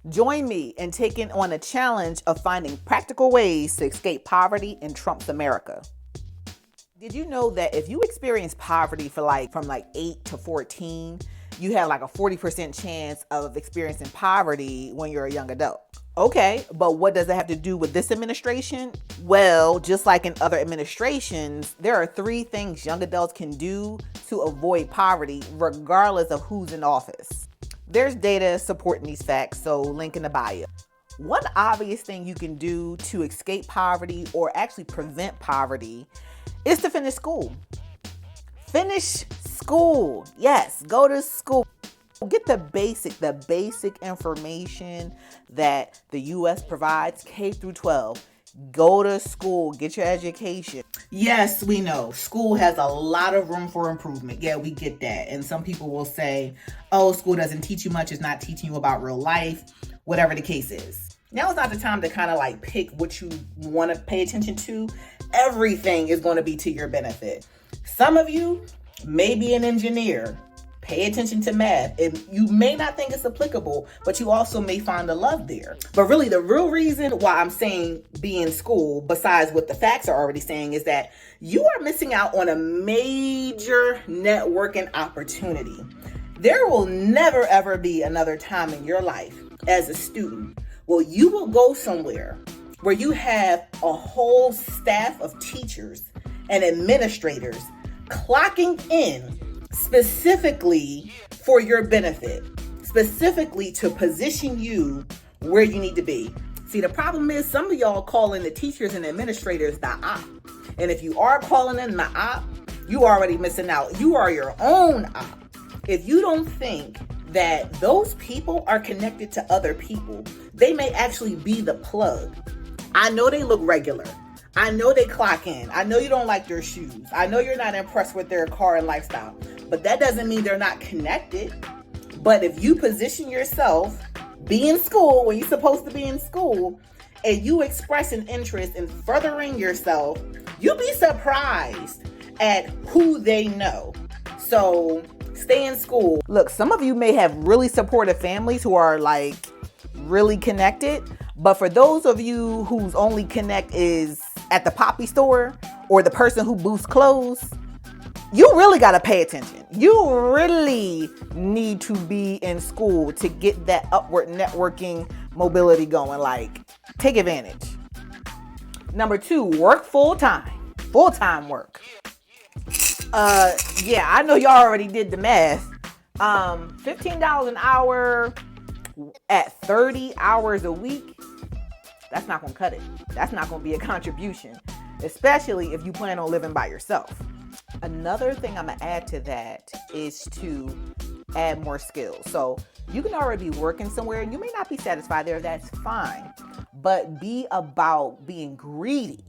Join me in taking on a challenge of finding practical ways to escape poverty in Trump's America. Did you know that if you experience poverty from 8 to 14, you have like a 40% chance of experiencing poverty when you're a young adult? Okay, but what does it have to do with this administration? Well, just like in other administrations, there are 3 things young adults can do to avoid poverty regardless of who's in office. There's data supporting these facts, so link in the bio. One obvious thing you can do to escape poverty or actually prevent poverty is to finish school. Finish school. Yes, go to school. Get the basic information that the U.S. provides, K through 12. Go to school, get your education. Yes, we know school has a lot of room for improvement. Yeah, we get that. And some people will say, oh, school doesn't teach you much. It's not teaching you about real life, whatever the case is. Now is not the time to kind of like pick what you want to pay attention to. Everything is going to be to your benefit. Some of you may be an engineer. Pay attention to math. You may not think it's applicable, but you also may find the love there. But really, the real reason why I'm saying be in school, besides what the facts are already saying, is that you are missing out on a major networking opportunity. There will never, ever be another time in your life as a student where you will go somewhere where you have a whole staff of teachers and administrators clocking in specifically for your benefit, specifically to position you where you need to be. See, the problem is some of y'all calling the teachers and administrators the op. And if you are calling them the op, you already missing out. You are your own op. If you don't think that those people are connected to other people, they may actually be the plug. I know they look regular. I know they clock in. I know you don't like their shoes. I know you're not impressed with their car and lifestyle, but that doesn't mean they're not connected. But if you position yourself, be in school when you're supposed to be in school, and you express an interest in furthering yourself, you'll be surprised at who they know. So stay in school. Look, some of you may have really supportive families who are like really connected, but for those of you whose only connect is at the poppy store or the person who boosts clothes, you really got to pay attention. You really need to be in school to get that upward networking mobility going. Like, take advantage. Number 2, work full-time. Full-time work. Yeah, I know y'all already did the math. $15 an hour at 30 hours a week, that's not going to cut it. That's not going to be a contribution, especially if you plan on living by yourself. Another thing I'm going to add to that is to add more skills. So you can already be working somewhere and you may not be satisfied there. That's fine. But be about being greedy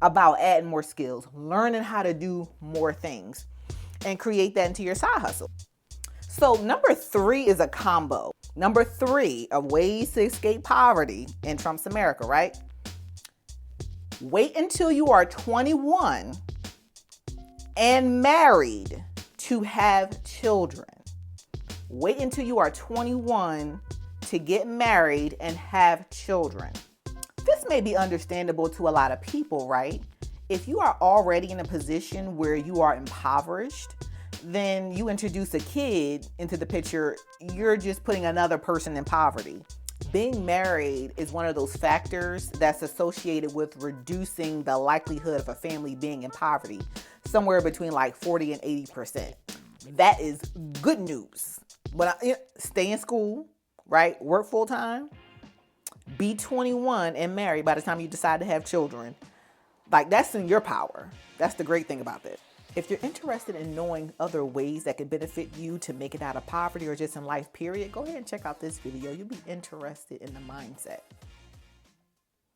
about adding more skills, learning how to do more things, and create that into your side hustle. So number 3 is a combo. Number 3 of ways to escape poverty in Trump's America, right? Wait until you are 21 and married to have children. Wait until you are 21 to get married and have children. This may be understandable to a lot of people, right? If you are already in a position where you are impoverished, then you introduce a kid into the picture, you're just putting another person in poverty. Being married is one of those factors that's associated with reducing the likelihood of a family being in poverty, somewhere between like 40 and 80%. That is good news. But stay in school, right? Work full time. Be 21 and married by the time you decide to have children. Like, that's in your power. That's the great thing about this. If you're interested in knowing other ways that can benefit you to make it out of poverty or just in life, period, go ahead and check out this video. You'll be interested in the mindset.